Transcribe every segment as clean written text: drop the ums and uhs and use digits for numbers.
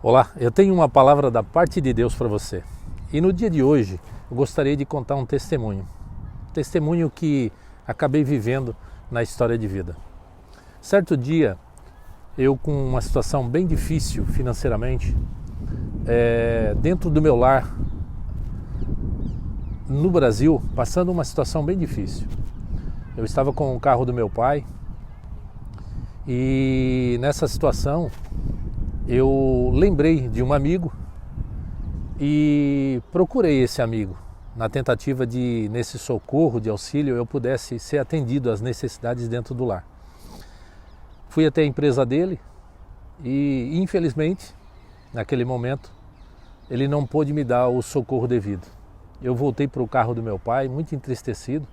Olá, eu tenho uma palavra da parte de Deus para você. E no dia de hoje eu gostaria de contar um testemunho. Testemunho que acabei vivendo na história de vida. Certo dia, eu com uma situação bem difícil financeiramente, dentro do meu lar, no Brasil, passando uma situação bem difícil. Eu estava com o carro do meu pai e nessa situação eu lembrei de um amigo e procurei esse amigo na tentativa de, nesse socorro, de auxílio, eu pudesse ser atendido às necessidades dentro do lar. Fui até a empresa dele e, infelizmente, naquele momento, ele não pôde me dar o socorro devido. Eu voltei para o carro do meu pai, muito entristecido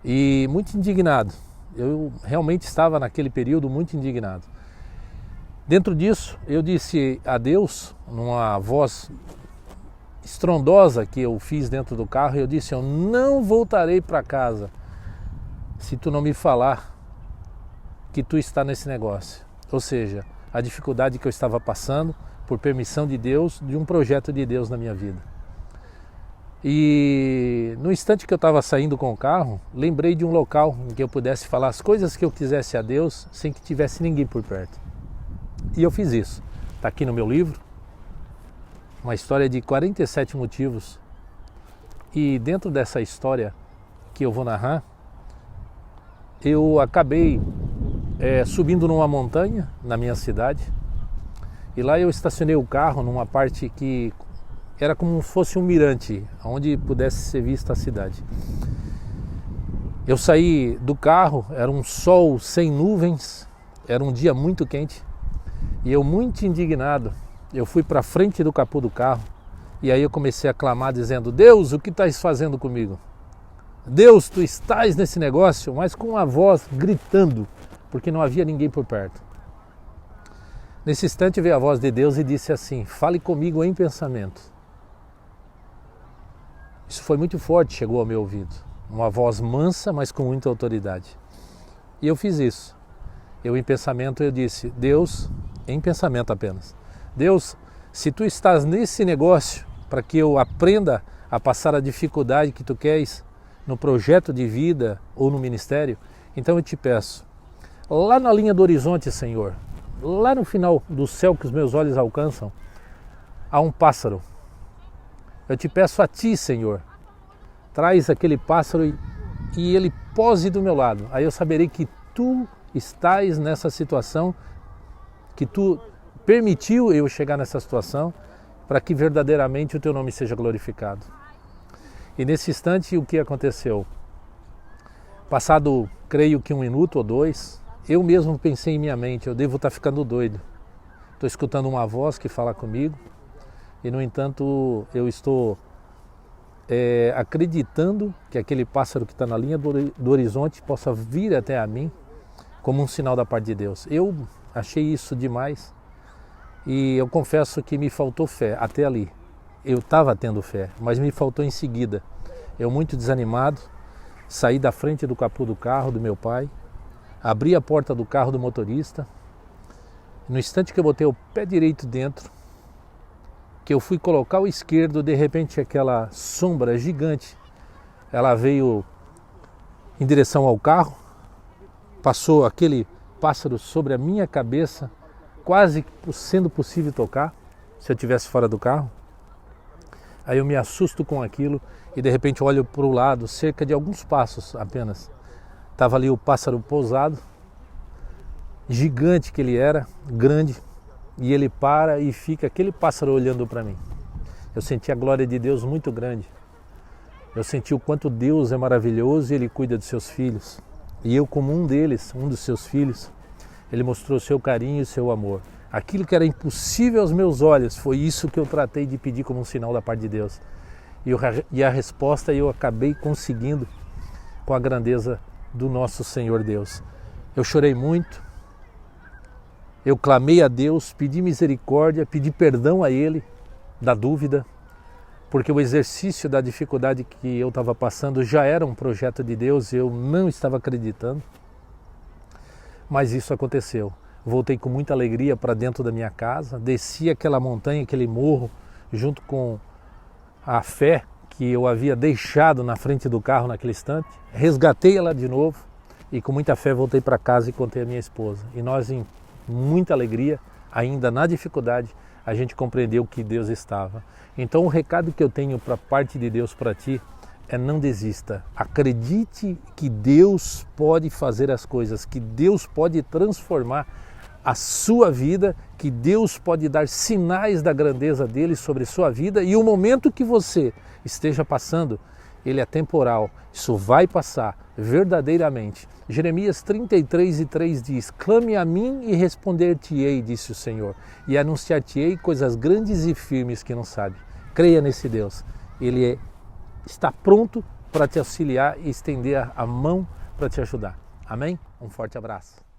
e muito indignado. Eu realmente estava naquele período muito indignado. Dentro disso, eu disse a Deus, numa voz estrondosa que eu fiz dentro do carro, eu disse: eu não voltarei para casa se tu não me falar que tu está nesse negócio. Ou seja, a dificuldade que eu estava passando, por permissão de Deus, de um projeto de Deus na minha vida. E no instante que eu estava saindo com o carro, lembrei de um local em que eu pudesse falar as coisas que eu quisesse a Deus sem que tivesse ninguém por perto. E eu fiz isso. Está aqui no meu livro, uma história de 47 motivos. E dentro dessa história que eu vou narrar, eu acabei subindo numa montanha na minha cidade. E lá eu estacionei o carro numa parte que era como se fosse um mirante, onde pudesse ser vista a cidade. Eu saí do carro, era um sol sem nuvens, era um dia muito quente. E eu, muito indignado, eu fui para frente do capô do carro e aí eu comecei a clamar dizendo: Deus, o que estás fazendo comigo? Deus, tu estás nesse negócio? Mas com a voz gritando, porque não havia ninguém por perto. Nesse instante veio a voz de Deus e disse assim: fale comigo em pensamento. Isso foi muito forte, chegou ao meu ouvido. Uma voz mansa, mas com muita autoridade. E eu fiz isso. Eu em pensamento eu disse: Deus, em pensamento apenas, Deus, se tu estás nesse negócio para que eu aprenda a passar a dificuldade que tu queres no projeto de vida ou no ministério, então eu te peço, lá na linha do horizonte, Senhor, lá no final do céu que os meus olhos alcançam, há um pássaro. Eu te peço a ti, Senhor, traz aquele pássaro e ele pose do meu lado. Aí eu saberei que tu estás nessa situação, que tu permitiu eu chegar nessa situação para que verdadeiramente o teu nome seja glorificado. E nesse instante o que aconteceu? Passado, creio que 1 minuto ou 2, eu mesmo pensei em minha mente: eu devo estar ficando doido. Estou escutando uma voz que fala comigo e, no entanto, eu estou acreditando que aquele pássaro que está na linha do horizonte possa vir até a mim como um sinal da parte de Deus. Eu achei isso demais e eu confesso que me faltou fé até ali. Eu estava tendo fé, mas me faltou em seguida. Eu, muito desanimado, saí da frente do capô do carro do meu pai, abri a porta do carro do motorista. No instante que eu botei o pé direito dentro, que eu fui colocar o esquerdo, de repente aquela sombra gigante, ela veio em direção ao carro, passou aquele pássaro sobre a minha cabeça, quase sendo possível tocar, se eu estivesse fora do carro. Aí eu me assusto com aquilo e de repente olho para o lado, cerca de alguns passos apenas. Estava ali o pássaro pousado, gigante que ele era, grande, e ele para e fica aquele pássaro olhando para mim. Eu senti a glória de Deus muito grande. Eu senti o quanto Deus é maravilhoso e Ele cuida dos seus filhos. E eu, como um deles, um dos seus filhos, Ele mostrou seu carinho e seu amor. Aquilo que era impossível aos meus olhos, foi isso que eu tratei de pedir como um sinal da parte de Deus. E a resposta eu acabei conseguindo com a grandeza do nosso Senhor Deus. Eu chorei muito, eu clamei a Deus, pedi misericórdia, pedi perdão a Ele da dúvida, porque o exercício da dificuldade que eu estava passando já era um projeto de Deus, eu não estava acreditando, mas isso aconteceu. voltei com muita alegria para dentro da minha casa, desci aquela montanha, aquele morro, junto com a fé que eu havia deixado na frente do carro naquele instante, resgatei ela de novo e com muita fé voltei para casa e contei à minha esposa. E nós, em muita alegria, ainda na dificuldade, a gente compreendeu que Deus estava. Então o recado que eu tenho para parte de Deus para ti é: não desista, acredite que Deus pode fazer as coisas, que Deus pode transformar a sua vida, que Deus pode dar sinais da grandeza dele sobre sua vida, e o momento que você esteja passando, ele é temporal, isso vai passar verdadeiramente. Jeremias 33:3 diz: clame a mim e responder-te-ei, disse o Senhor, e anunciar-te-ei coisas grandes e firmes que não sabe. Creia nesse Deus, ele está pronto para te auxiliar e estender a mão para te ajudar. Amém? Um forte abraço.